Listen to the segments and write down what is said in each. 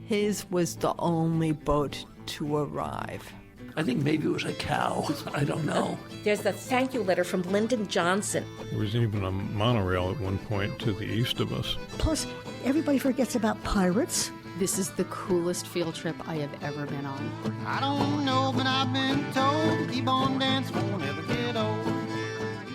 His was the only boat to arrive. I think maybe it was a cow. I don't know. There's the thank you letter from Lyndon Johnson. There was even a monorail at one point to the east of us. Plus, everybody forgets about pirates. This is the coolest field trip I have ever been on. I don't know, but I've been told, keep on dancing, won't ever get old.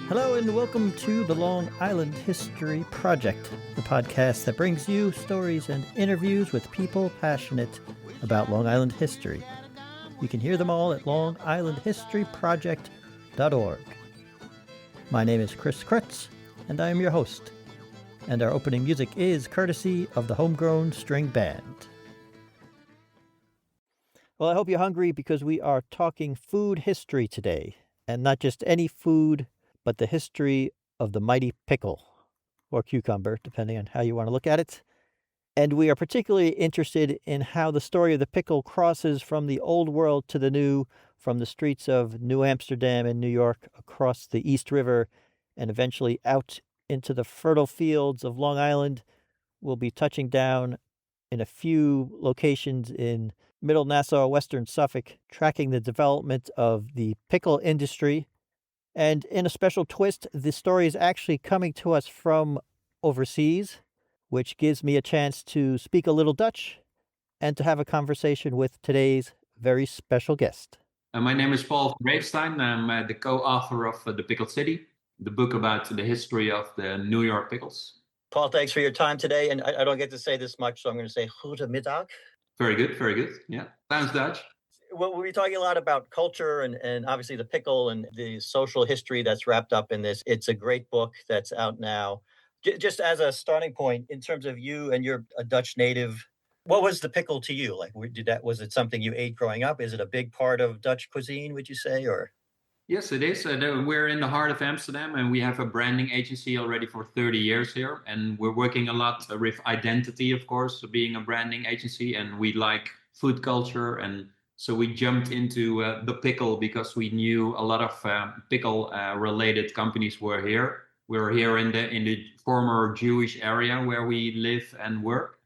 Hello and welcome to the Long Island History Project, the podcast that brings you stories and interviews with people passionate about Long Island history. You can hear them all at longislandhistoryproject.org. My name is Chris Kretz, and I am your host. And our opening music is courtesy of the Homegrown String Band. Well, I hope you're hungry because we are talking food history today. And not just any food, but the history of the mighty pickle, or cucumber, depending on how you want to look at it. And we are particularly interested in how the story of the pickle crosses from the old world to the new, from the streets of New Amsterdam in New York, across the East River, and eventually out into the fertile fields of Long Island. We'll be touching down in a few locations in Middle Nassau, Western Suffolk, tracking the development of the pickle industry. And in a special twist, the story is actually coming to us from overseas, which gives me a chance to speak a little Dutch and to have a conversation with today's very special guest. My name is Paul van Ravestein. I'm the co-author of The Pickled City, the book about the history of the New York pickles. Paul, thanks for your time today. And I don't get to say this much, so I'm going to say goedemiddag. Very good, very good. Yeah, sounds Dutch. Well, we'll be talking a lot about culture and obviously the pickle and the social history that's wrapped up in this. It's a great book that's out now. Just as a starting point, in terms of you and you're a Dutch native, what was the pickle to you? Like, was it something you ate growing up? Is it a big part of Dutch cuisine, would you say, or? Yes, it is. We're in the heart of Amsterdam, and we have a branding agency already for 30 years here. And we're working a lot with identity, of course, being a branding agency. And we like food culture. And so we jumped into the pickle because we knew a lot of pickle-related companies were here. We're here in the former Jewish area where we live and work.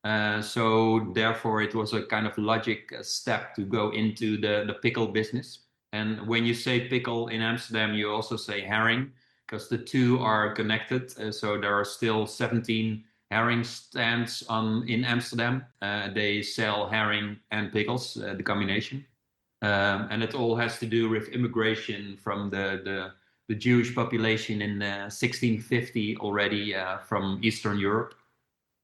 So therefore, it was a kind of logic step to go into the pickle business. And when you say pickle in Amsterdam, you also say herring, because the two are connected. So there are still 17 herring stands in Amsterdam. They sell herring and pickles, the combination. And it all has to do with immigration from the Jewish population in 1650 already from Eastern Europe.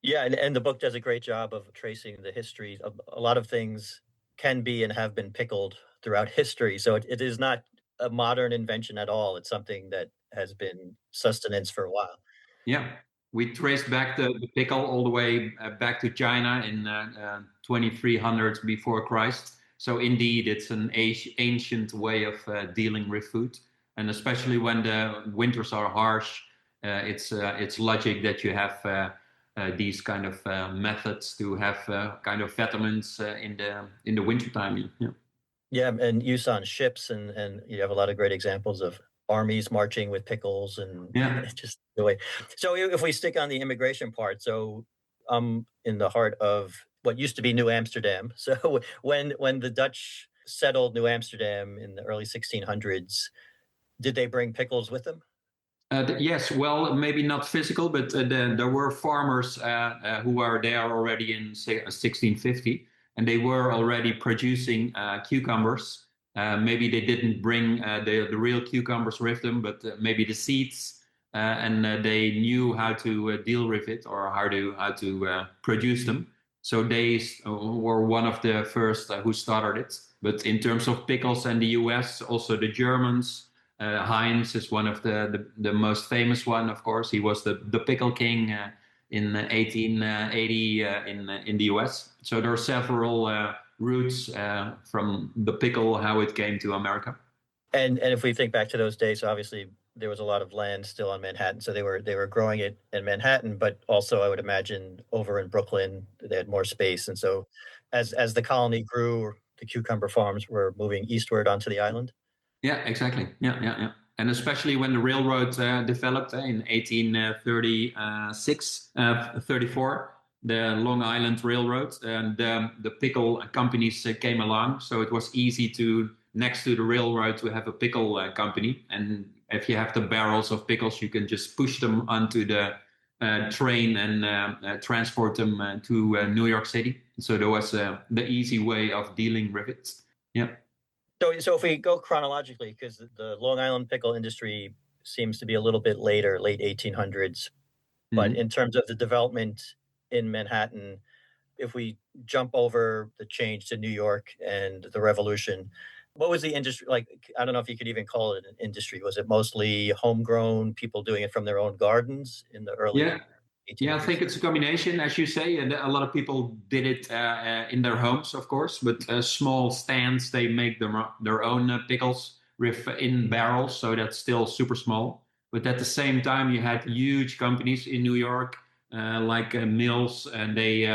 Yeah, and the book does a great job of tracing the history of a lot of things can be and have been pickled throughout history. So it is not a modern invention at all. It's something that has been sustenance for a while. Yeah, we trace back the pickle all the way back to China in 2300 before Christ. So indeed, it's an ancient way of dealing with food. And especially when the winters are harsh, it's logic that you have these kind of methods to have kind of vitamins in the wintertime. Yeah, and use on ships, and you have a lot of great examples of armies marching with pickles, and just the way. So if we stick on the immigration part, so I'm in the heart of what used to be New Amsterdam. So when the Dutch settled New Amsterdam in the early 1600s, did they bring pickles with them? Yes, well, maybe not physical, but there were farmers who were there already in 1650, and they were already producing cucumbers. Maybe they didn't bring the real cucumbers with them, but maybe the seeds, and they knew how to deal with it or how to produce them. So they were one of the first who started it. But in terms of pickles and the US, also the Germans. Heinz is one of the most famous one, of course. He was the pickle king in 1880 in the US. So there are several routes from the pickle, how it came to America. And if we think back to those days, obviously there was a lot of land still on Manhattan, so they were growing it in Manhattan, but also I would imagine over in Brooklyn they had more space. And so as the colony grew, the cucumber farms were moving eastward onto the island. Yeah, exactly. Yeah. And especially when the railroad developed in 1834, the Long Island Railroad, and the pickle companies came along. So it was easy to, next to the railroad, to have a pickle company. And if you have the barrels of pickles, you can just push them onto the train and transport them to New York City. So there was the easy way of dealing with it. Yeah. So if we go chronologically, because the Long Island pickle industry seems to be a little bit later, late 1800s, but in terms of the development in Manhattan, if we jump over the change to New York and the Revolution, what was the industry like? I don't know if you could even call it an industry. Was it mostly homegrown, people doing it from their own gardens in the early 1800s? Yeah, I think it's a combination, as you say, and a lot of people did it in their homes, of course, but small stands, they make their own pickles in barrels, so that's still super small. But at the same time, you had huge companies in New York, like Mills, and they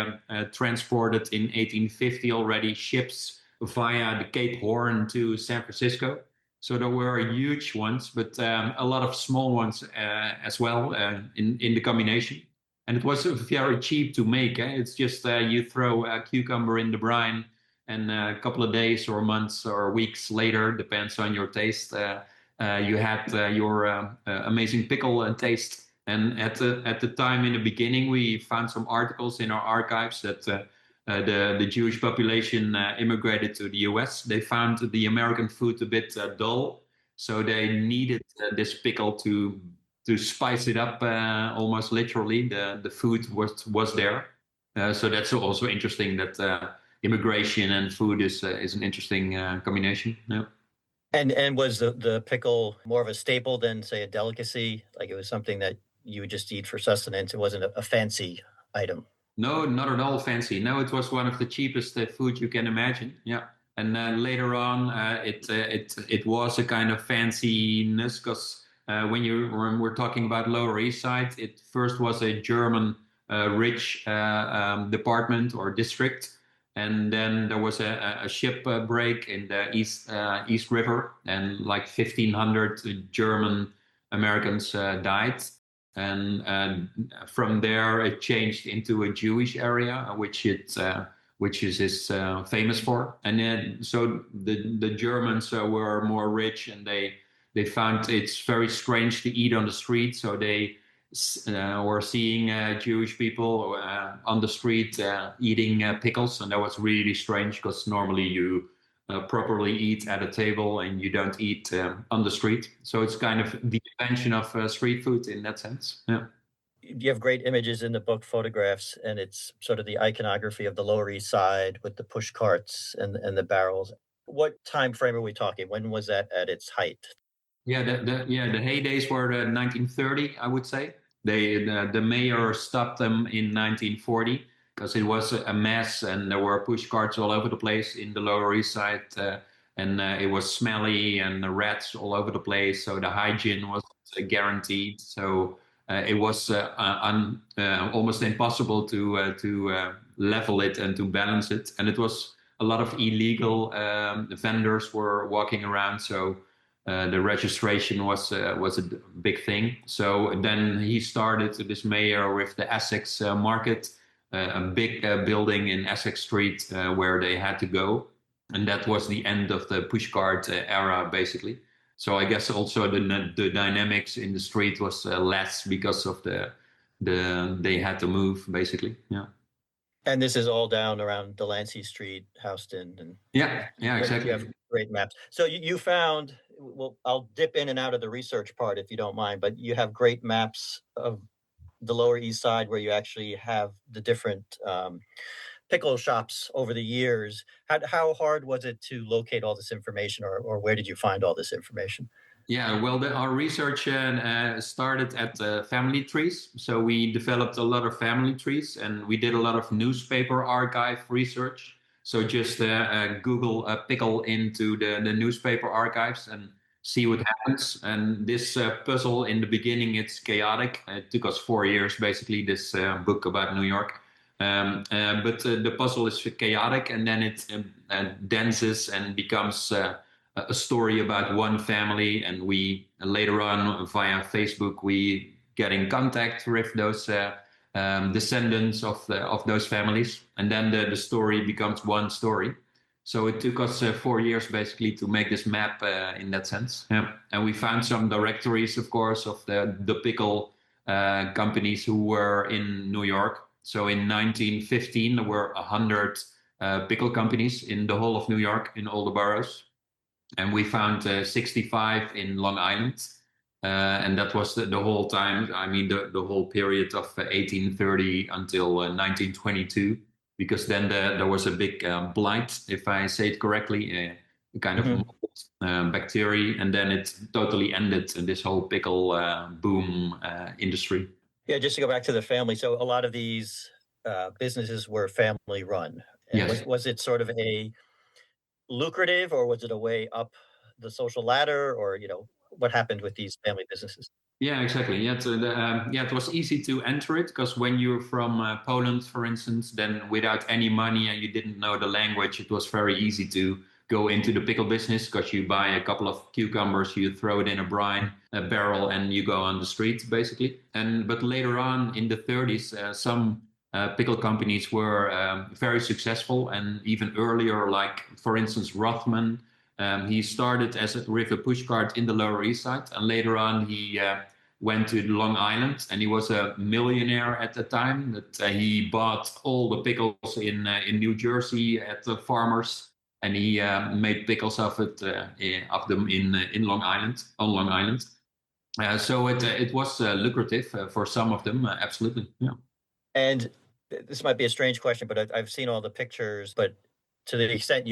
transported in 1850 already ships via the Cape Horn to San Francisco. So there were huge ones, but a lot of small ones as well in the combination. And it was very cheap to make. It's just you throw a cucumber in the brine, and a couple of days or months or weeks later, depends on your taste, you had your amazing pickle taste. And at the time in the beginning, we found some articles in our archives that the Jewish population immigrated to the US. They found the American food a bit dull, so they needed this pickle to spice it up almost literally. The food was there. So that's also interesting that immigration and food is an interesting combination. Yeah. And was the pickle more of a staple than, say, a delicacy? Like it was something that you would just eat for sustenance? It wasn't a fancy item? No, not at all fancy. No, it was one of the cheapest food you can imagine. Yeah. And later on, it was a kind of fanciness because when we're talking about Lower East Side, it first was a German rich department or district, and then there was a ship break in the East River, and like 1,500 German Americans died, and from there it changed into a Jewish area, which is famous for, and then so the Germans were more rich, and they found it's very strange to eat on the street, so they were seeing Jewish people on the street eating pickles, and that was really strange because normally you properly eat at a table and you don't eat on the street. So it's kind of the invention of street food in that sense. Yeah. You have great images in the book, photographs, and it's sort of the iconography of the Lower East Side with the push carts and the barrels. What time frame are we talking? When was that at its height? Yeah, the heydays were 1930, I would say. The mayor stopped them in 1940 because it was a mess and there were push carts all over the place in the Lower East Side, and it was smelly and the rats all over the place, so the hygiene wasn't guaranteed. So it was almost impossible to level it and to balance it, and it was a lot of illegal vendors were walking around, so the registration was a big thing. So then he started, this mayor, with the Essex Market, a big building in Essex Street where they had to go. And that was the end of the pushcart era, basically. So I guess also the dynamics in the street was less because of they had to move, basically. Yeah. And this is all down around Delancey Street, Houston, and yeah, exactly. You have great maps. So you found. Well, I'll dip in and out of the research part if you don't mind, but you have great maps of the Lower East Side where you actually have the different pickle shops over the years. How hard was it to locate all this information, or where did you find all this information? Yeah, well, our research started at family trees. So we developed a lot of family trees, and we did a lot of newspaper archive research. So just Google pickle into the newspaper archives and see what happens. And this puzzle, in the beginning, it's chaotic. It took us 4 years, basically, this book about New York. But the puzzle is chaotic, and then it denses and becomes a story about one family. And we later on, via Facebook, we get in contact with those descendants of those families, and then the story becomes one story. So it took us 4 years basically to make this map in that sense. Yeah. And we found some directories, of course, of the pickle companies who were in New York. So in 1915, there were 100 pickle companies in the whole of New York, in all the boroughs. And we found 65 in Long Island. And that was the whole time, I mean, the whole period of 1830 until 1922. Because then there was a big blight, if I say it correctly, a kind of mold, bacteria, and then it totally ended in this whole pickle boom industry. Yeah, just to go back to the family. So a lot of these businesses were family run. And Yes. was it sort of a lucrative, or was it a way up the social ladder, or what happened with these family businesses? Yeah, exactly. Yeah, it was easy to enter it because when you're from Poland, for instance, then without any money and you didn't know the language, it was very easy to go into the pickle business because you buy a couple of cucumbers, you throw it in a barrel, and you go on the street basically. But later on in the 30s, some pickle companies were very successful, and even earlier, like for instance Rothman. He started with a pushcart in the Lower East Side, and later on he went to Long Island, and he was a millionaire at the time. That he bought all the pickles in New Jersey at the farmers, and he made pickles of them in Long Island, on Long Island. So it was lucrative for some of them, absolutely. Yeah. And this might be a strange question, but I've seen all the pictures. But to the extent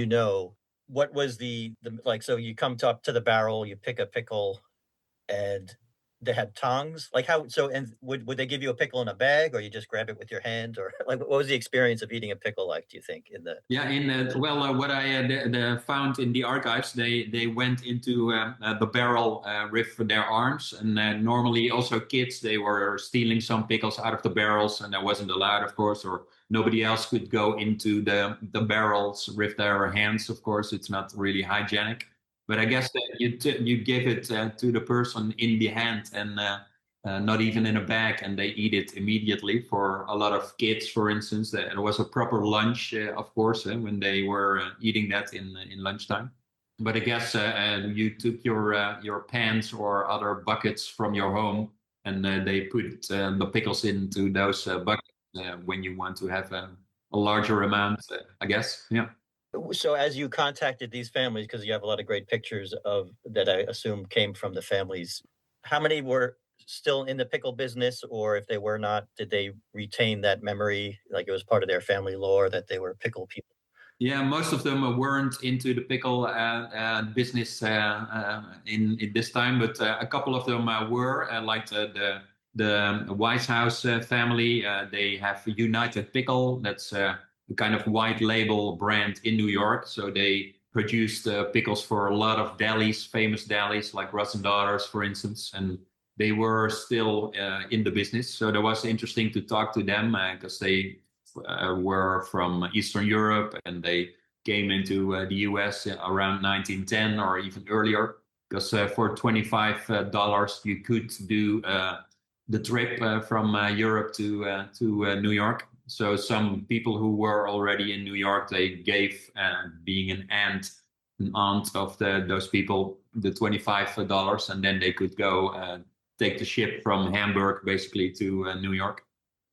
what was the like? So you come up to the barrel, you pick a pickle, and they had tongs. Like how? So and would they give you a pickle in a bag, or you just grab it with your hand, or like what was the experience of eating a pickle like? Do you think what I found in the archives, they went into the barrel with their arms, and normally also kids, they were stealing some pickles out of the barrels, and that wasn't allowed, of course, or nobody else could go into the barrels with their hands. Of course, it's not really hygienic. But I guess that you give it to the person in the hand, and not even in a bag, and they eat it immediately. For a lot of kids, for instance, there was a proper lunch, of course, when they were eating that in lunchtime. But I guess you took your pans or other buckets from your home, and they put the pickles into those buckets when you want to have a larger amount, I guess. Yeah. So as you contacted these families, because you have a lot of great pictures of that, I assume came from the families, how many were still in the pickle business, or if they were not, did they retain that memory, like it was part of their family lore that they were pickle people? Yeah, most of them weren't into the pickle business in this time, but a couple of them were, like the Weishaus family. They have United Pickle. That's a kind of white label brand in New York. So they produced pickles for a lot of delis, famous delis like Russ and Daughters, for instance, and they were still in the business. So it was interesting to talk to them because they were from Eastern Europe, and they came into the US around 1910 or even earlier, because for $25 you could do the trip from Europe to New York. So some people who were already in New York, they gave, being an aunt of those people, the $25, and then they could go take the ship from Hamburg basically to New York.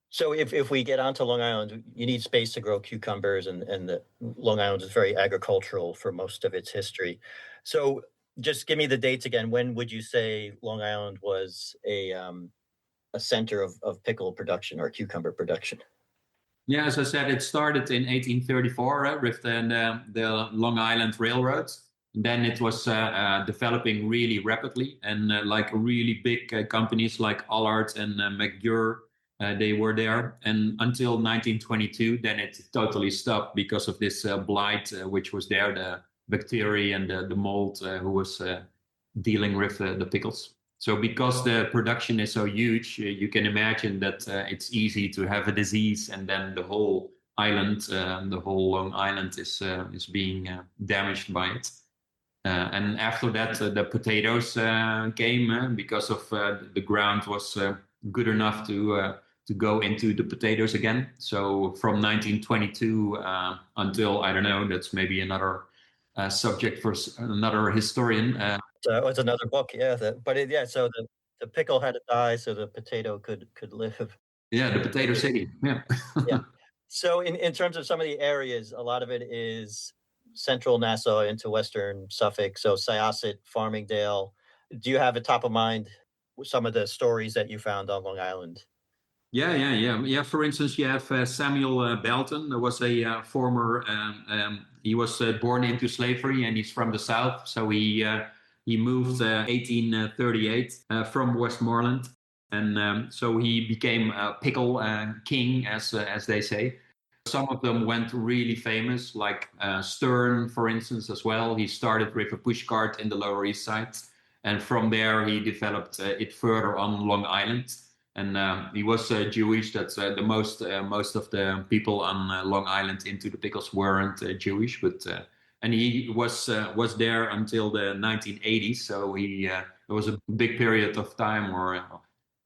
So if we get onto Long Island, you need space to grow cucumbers, and the Long Island is very agricultural for most of its history. So just give me the dates again. When would you say Long Island was a center of pickle production or cucumber production? Yeah, as I said, it started in 1834 with the Long Island Railroad. Then it was developing really rapidly, and like really big companies like Allard and McGurr, they were there. And until 1922, then it totally stopped because of this blight, which was there, the bacteria and the mold who was dealing with the pickles. So because the production is so huge, you can imagine that it's easy to have a disease, and then the whole island, the whole Long Island is being damaged by it. And after that, the potatoes came because of the ground was good enough to to go into the potatoes again. So from 1922 until, I don't know, that's maybe another subject for another historian. So it's another book, yeah. So the pickle had to die so the potato could live. Yeah, the potato city. Yeah. Yeah. So in terms of some of the areas, a lot of it is central Nassau into western Suffolk. So Syosset, Farmingdale. Do you have it top of mind some of the stories that you found on Long Island? Yeah. For instance, you have Samuel Belton. There was a former. He was born into slavery, and he's from the South. So he moved 1838 from Westmoreland, and so he became a pickle king, as they say. Some of them went really famous, like Stern, for instance, as well. He started with a pushcart in the Lower East Side, and from there he developed it further on Long Island. And he was Jewish. That's the most of the people on Long Island into the pickles weren't Jewish, but and he was there until the 1980s. So it was a big period of time, or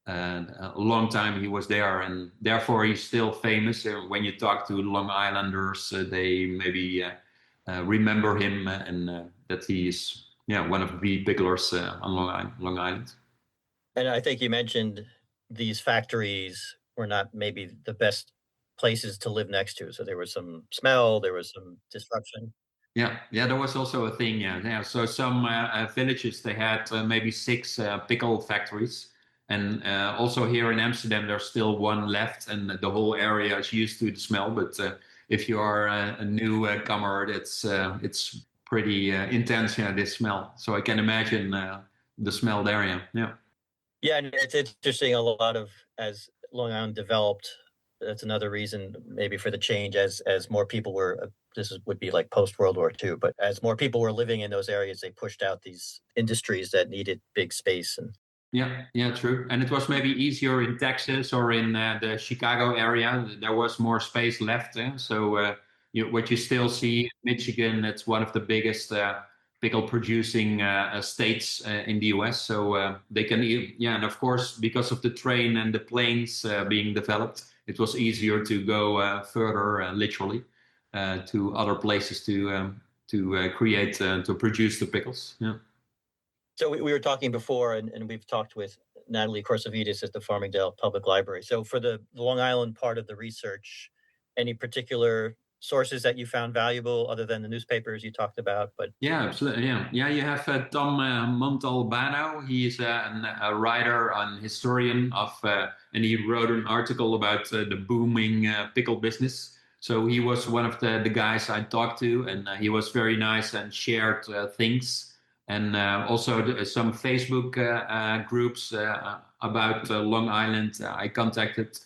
a long time he was there, and therefore he's still famous. When you talk to Long Islanders, they maybe remember him, and that he is one of the picklers on Long Island. And I think you mentioned these factories were not maybe the best places to live next to. So there was some smell, there was some disruption. Yeah, there was also a thing. Yeah. So some villages, they had maybe 6 pickle factories, and also here in Amsterdam there's still one left, and the whole area is used to the smell. But if you are a newcomer, it's pretty intense. This smell. So I can imagine the smell there. Yeah. Yeah, and it's interesting. A lot of, as Long Island developed, that's another reason maybe for the change. As more people were, would be like post World War II, but as more people were living in those areas, they pushed out these industries that needed big space. And yeah, true. And it was maybe easier in Texas or in the Chicago area. There was more space left. So what you still see in Michigan, it's one of the biggest pickle producing states in the US. So they can, and of course, because of the train and the planes being developed, it was easier to go further, literally, to other places to create, to produce the pickles. Yeah. So we were talking before, and we've talked with Natalie Corsavides at the Farmingdale Public Library. So for the Long Island part of the research, any particular sources that you found valuable other than the newspapers you talked about? But yeah, absolutely. Yeah. You have Tom Montalbano. He is a writer and historian and he wrote an article about the booming pickle business. So he was one of the guys I talked to, and he was very nice and shared things. And also some Facebook groups about Long Island I contacted.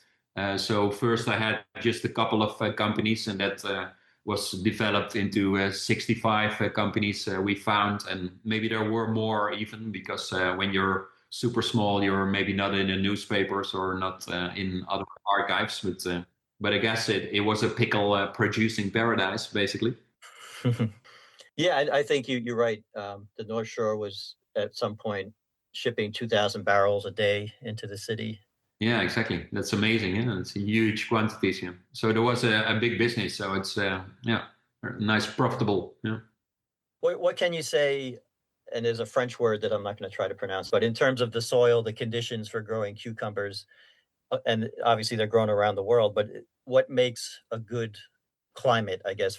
So first I had just a couple of companies, and that was developed into 65 companies we found. And maybe there were more even, because when you're super small, you're maybe not in the newspapers or not in other archives. But I guess it was a pickle producing paradise, basically. Yeah, I think you're right. The North Shore was at some point shipping 2,000 barrels a day into the city. Yeah, exactly. That's amazing. Yeah, it's a huge quantities. Yeah. So there was a big business. So it's nice, profitable. Yeah. What can you say? And there's a French word that I'm not going to try to pronounce, but in terms of the soil, the conditions for growing cucumbers, and obviously they're grown around the world, but what makes a good climate, I guess,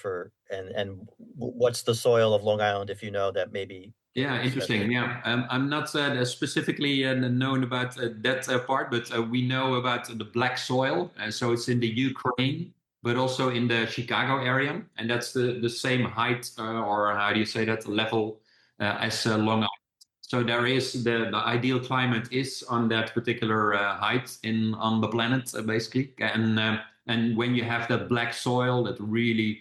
and what's the soil of Long Island, if you know that maybe? Yeah, interesting. Yeah, I'm not specifically known about that part, but we know about the black soil. So it's in the Ukraine, but also in the Chicago area, and that's the same height, or how do you say that, level as Long Island. So there is the ideal climate is on that particular height on the planet, basically, and when you have that black soil, that really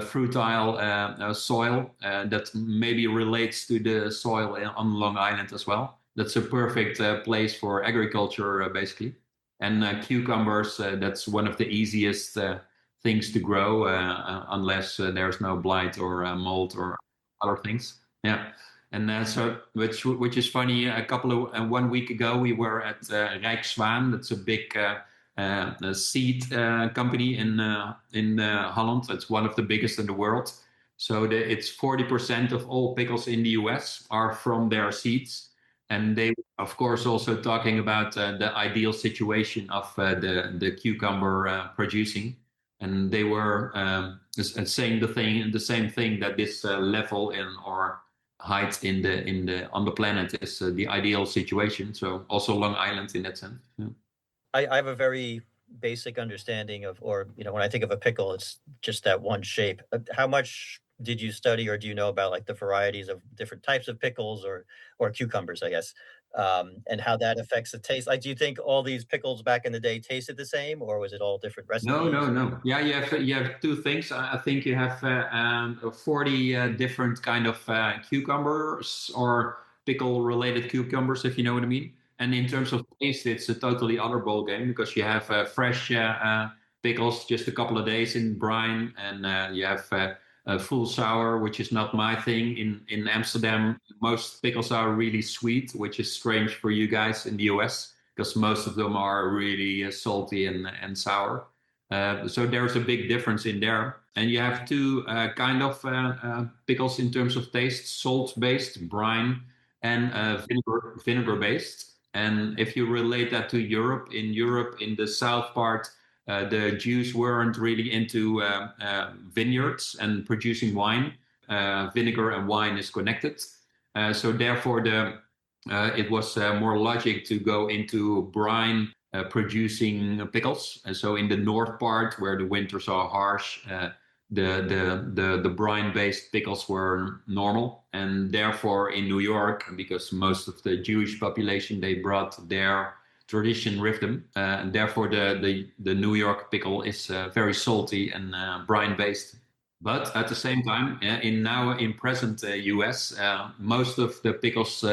fertile soil that maybe relates to the soil on Long Island as well. That's a perfect place for agriculture, basically. And cucumbers, that's one of the easiest things to grow, unless there's no blight or mold or other things. Yeah. And so, which is funny, 1 week ago, we were at Rijkswaan. That's a big a seed company in Holland. It's one of the biggest in the world. So it's 40% of all pickles in the US are from their seeds. And they, of course, also talking about the ideal situation of the cucumber producing. And they were saying the same thing, that this level or height on the planet is the ideal situation. So also Long Island in that sense. Yeah. I have a very basic understanding of, or, when I think of a pickle, it's just that one shape. How much did you study, or do you know about like the varieties of different types of pickles or cucumbers, I guess, and how that affects the taste? Like, do you think all these pickles back in the day tasted the same, or was it all different recipes? No. Yeah, you have two things. I think you have 40 different kind of cucumbers or pickle-related cucumbers, if you know what I mean. And in terms of taste, it's a totally other ball game, because you have fresh pickles just a couple of days in brine, and you have full sour, which is not my thing. In Amsterdam, most pickles are really sweet, which is strange for you guys in the US, because most of them are really salty and sour. So there's a big difference in there. And you have two kind of pickles in terms of taste: salt-based, brine, and vinegar-based. And if you relate that to Europe, in the south part, the Jews weren't really into vineyards and producing wine. Vinegar and wine is connected. So therefore, it was more logic to go into brine producing pickles. And so in the north part, where the winters are harsh, the brine-based pickles were normal. And therefore in New York, because most of the Jewish population, they brought their tradition with them, and therefore the New York pickle is very salty and brine-based. But at the same time, in present US, most of the pickles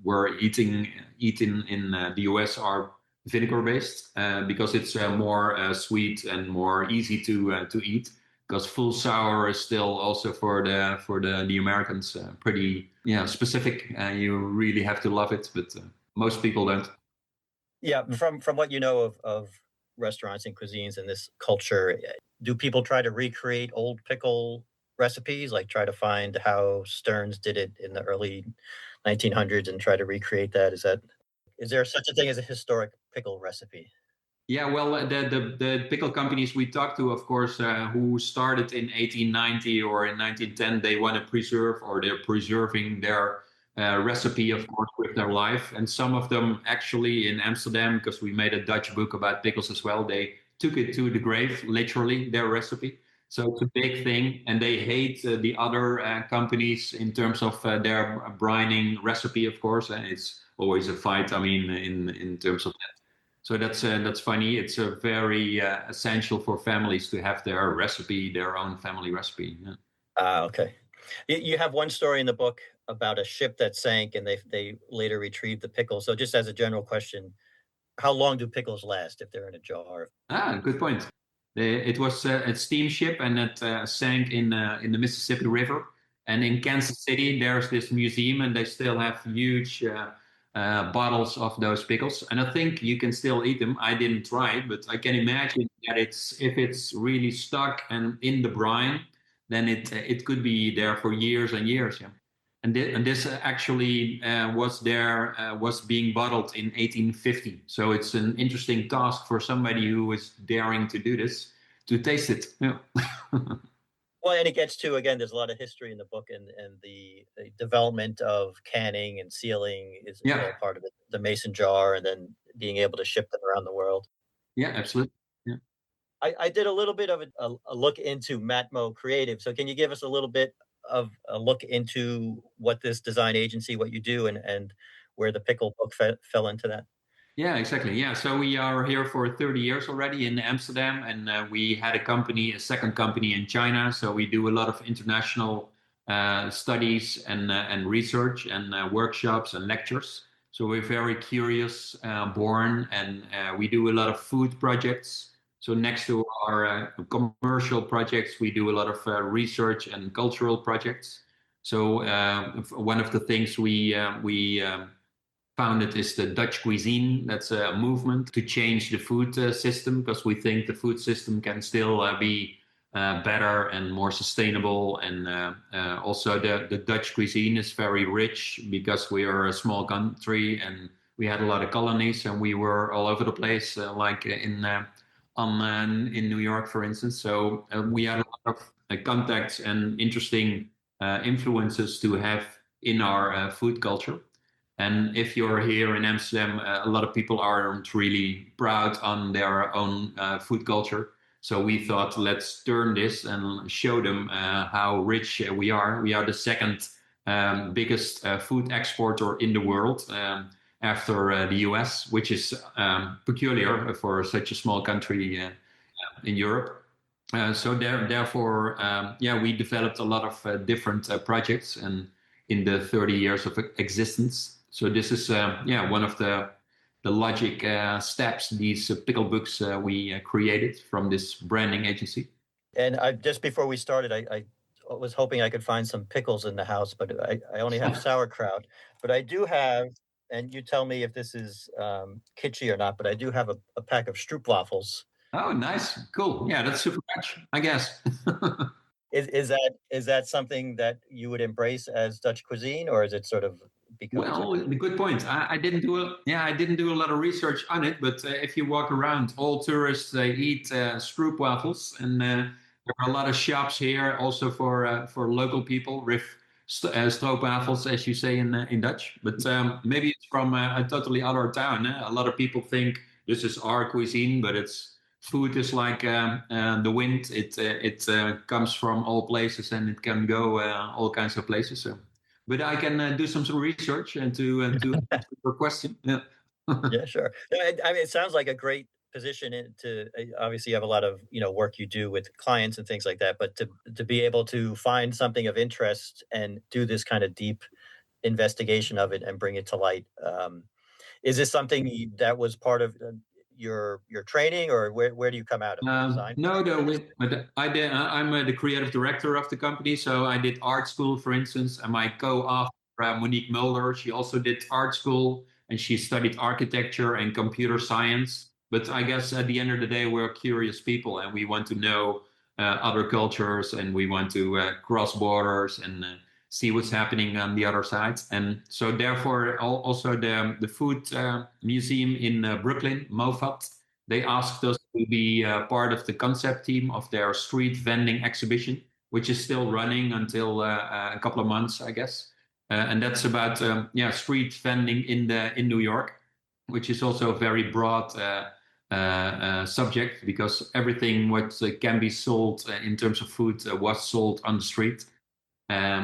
we're eating in the US are vinegar-based, because it's more sweet and more easy to eat. Because full sour is still also for the Americans pretty specific. You really have to love it, but most people don't. Yeah, from what you know of restaurants and cuisines in this culture, do people try to recreate old pickle recipes, like try to find how Stearns did it in the early 1900s and try to recreate that? Is there such a thing as a historic pickle recipe? Yeah, well, the pickle companies we talked to, of course, who started in 1890 or in 1910, they want to preserve, or they're preserving their recipe, of course, with their life. And some of them actually in Amsterdam, because we made a Dutch book about pickles as well, they took it to the grave, literally, their recipe. So it's a big thing, and they hate the other companies in terms of their brining recipe, of course. And it's always a fight, I mean, in terms of that. So that's funny. It's a very essential for families to have their recipe, their own family recipe. Yeah. Okay. You have one story in the book about a ship that sank, and they later retrieved the pickles. So just as a general question, how long do pickles last if they're in a jar? Good point. It was a steamship, and it sank in the Mississippi River. And in Kansas City, there's this museum, and they still have huge bottles of those pickles. And I think you can still eat them. I didn't try, but I can imagine that if it's really stuck and in the brine, then it could be there for years and years. Yeah. And this actually was being bottled in 1850. So it's an interesting task for somebody who is daring to do this, to taste it. Yeah. Well, and it gets to, again, there's a lot of history in the book, and the development of canning and sealing is all part of it. The mason jar, and then being able to ship them around the world. Yeah, absolutely. Yeah. I did a little bit of a look into Matmo Creative. So can you give us a little bit of a look into what this design agency, what you do, and where the pickle book fell into that? Yeah, exactly. Yeah, so we are here for 30 years already in Amsterdam, and we had a second company in China. So we do a lot of international studies and research and workshops and lectures. So we're very curious born, and we do a lot of food projects. So next to our commercial projects, we do a lot of research and cultural projects. So one of the things we founded is the Dutch cuisine. That's a movement to change the food system, because we think the food system can still be better and more sustainable. And also the Dutch cuisine is very rich because we are a small country and we had a lot of colonies and we were all over the place, like in New York, for instance. So we had a lot of contacts and interesting influences to have in our food culture. And if you're here in Amsterdam, a lot of people aren't really proud on their own food culture. So we thought, let's turn this and show them how rich we are. We are the second biggest food exporter in the world after the US, which is peculiar for such a small country in Europe. Therefore, we developed a lot of different projects and in the 30 years of existence. So this is one of the logic steps, these pickle books we created from this branding agency. And just before we started, I was hoping I could find some pickles in the house, but I only have sauerkraut. But I do have, and you tell me if this is kitschy or not, but I do have a pack of stroopwafels. Oh, nice. Cool. Yeah, that's super Dutch, I guess. Is that something that you would embrace as Dutch cuisine, or is it sort of Well, good point. I didn't do a lot of research on it, but if you walk around, all tourists eat stroopwafels, and there are a lot of shops here also for local people with stroopwafels, as you say in Dutch. But maybe it's from a totally other town. A lot of people think this is our cuisine, but food is like the wind. It comes from all places and it can go all kinds of places. So. But I can do some research and to answer your question. Yeah. Yeah, sure. I mean, it sounds like a great position to obviously you have a lot of work you do with clients and things like that, but to be able to find something of interest and do this kind of deep investigation of it and bring it to light. Is this something that was part of your training, or where do you come out of design? No, but I'm the creative director of the company, so I did art school, for instance, and my co-author Monique Mulder, she also did art school and she studied architecture and computer science. But I guess at the end of the day, we're curious people and we want to know other cultures and we want to cross borders and see what's happening on the other side. And so therefore also the food museum in Brooklyn, Moffat, they asked us to be part of the concept team of their street vending exhibition, which is still running until a couple of months, I guess. And that's about street vending in New York, which is also a very broad subject, because everything what can be sold in terms of food was sold on the street.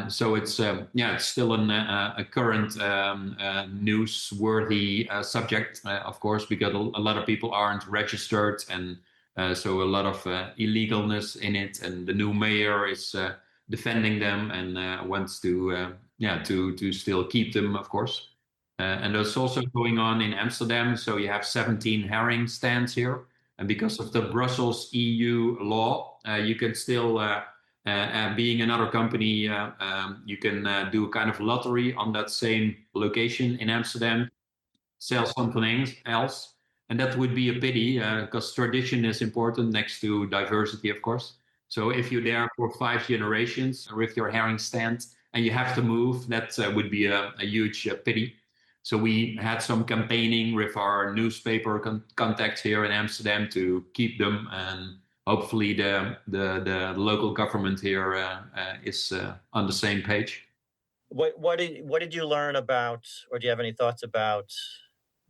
So it's still a current newsworthy subject, of course, because a lot of people aren't registered, and so a lot of illegalness in it. And the new mayor is defending them and wants to still keep them, of course. And that's also going on in Amsterdam. So you have 17 herring stands here, and because of the Brussels EU law, you can still. Being another company, you can do a kind of lottery on that same location in Amsterdam, sell something else. And that would be a pity because tradition is important next to diversity, of course. So if you're there for 5 generations with your herring stand and you have to move, that would be a huge pity. So we had some campaigning with our newspaper contacts here in Amsterdam to keep them, and hopefully the local government here is on the same page. What did you learn about, or do you have any thoughts about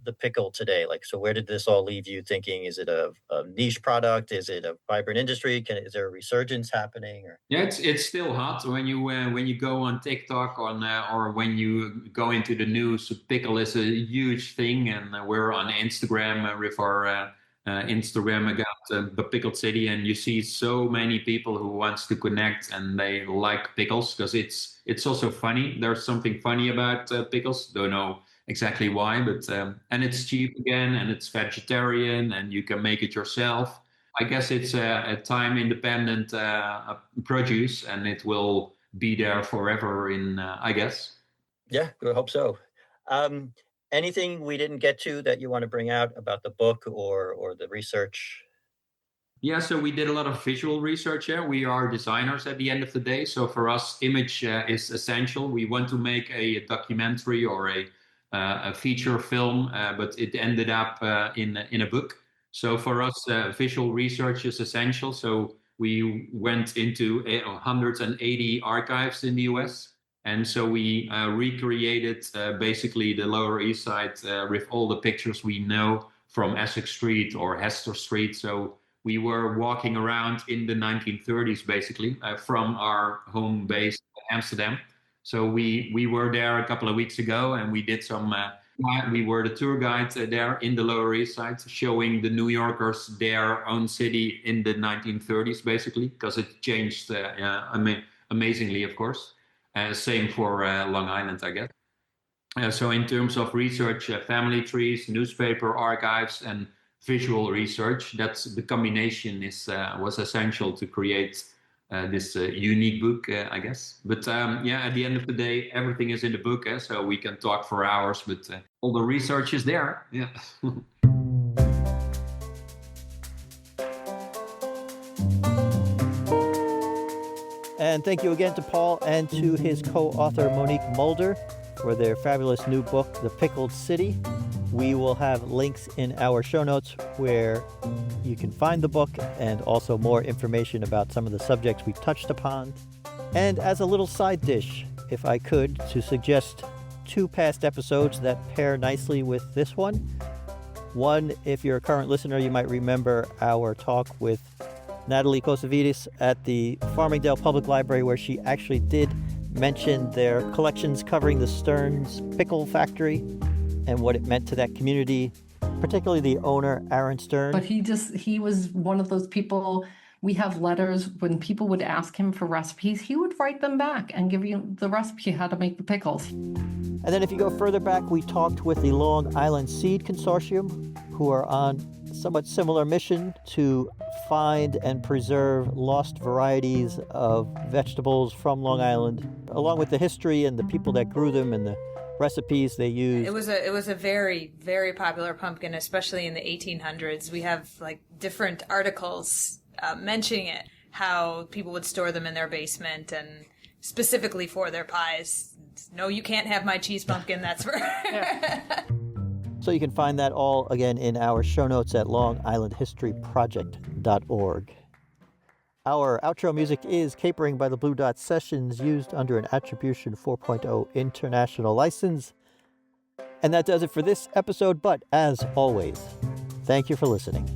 the pickle today? Like, so where did this all leave you thinking? Is it a niche product? Is it a vibrant industry? Is there a resurgence happening? Or? Yeah, it's still hot when you go on TikTok or when you go into the news. Pickle is a huge thing, and we're on Instagram with our Instagram account, the Pickled City, and you see so many people who wants to connect and they like pickles because it's also funny. There's something funny about pickles. Don't know exactly why, but and it's cheap again, and it's vegetarian, and you can make it yourself. I guess it's a time independent produce, and it will be there forever. I guess. Yeah, I hope so. Anything we didn't get to that you want to bring out about the book or the research? Yeah, so we did a lot of visual research here. We are designers at the end of the day. So for us, image is essential. We want to make a documentary or a feature film, but it ended up in a book. So for us, visual research is essential. So we went into 180 archives in the US. And so we recreated basically the Lower East Side with all the pictures we know from Essex Street or Hester Street. So we were walking around in the 1930s, basically, from our home base, Amsterdam. So we were there a couple of weeks ago, and we did some. We were the tour guide there in the Lower East Side, showing the New Yorkers their own city in the 1930s, basically, because it changed amazingly, of course. Same for Long Island, I guess. So in terms of research, family trees, newspaper archives, and visual research, that's the combination was essential to create this unique book, I guess. But yeah, at the end of the day, everything is in the book, so we can talk for hours, but all the research is there. Yeah. And thank you again to Paul and to his co-author Monique Mulder for their fabulous new book, The Pickled City. We will have links in our show notes where you can find the book and also more information about some of the subjects we've touched upon. And as a little side dish, if I could, to suggest 2 past episodes that pair nicely with this one. One, if you're a current listener, you might remember our talk with Natalie Kosavidis at the Farmingdale Public Library, where she actually did mention their collections covering the Stearns Pickle Factory and what it meant to that community, particularly the owner, Aaron Stern. But he was one of those people, we have letters, when people would ask him for recipes, he would write them back and give you the recipe how to make the pickles. And then if you go further back, we talked with the Long Island Seed Consortium, who are on a somewhat similar mission to find and preserve lost varieties of vegetables from Long Island, along with the history and the people that grew them and the recipes they used. It was a very, very popular pumpkin, especially in the 1800s. We have like different articles mentioning it, how people would store them in their basement and specifically for their pies. No, you can't have my cheese pumpkin, that's for... So you can find that all, again, in our show notes at longislandhistoryproject.org. Our outro music is Capering by the Blue Dot Sessions, used under an Attribution 4.0 international license. And that does it for this episode, but as always, thank you for listening.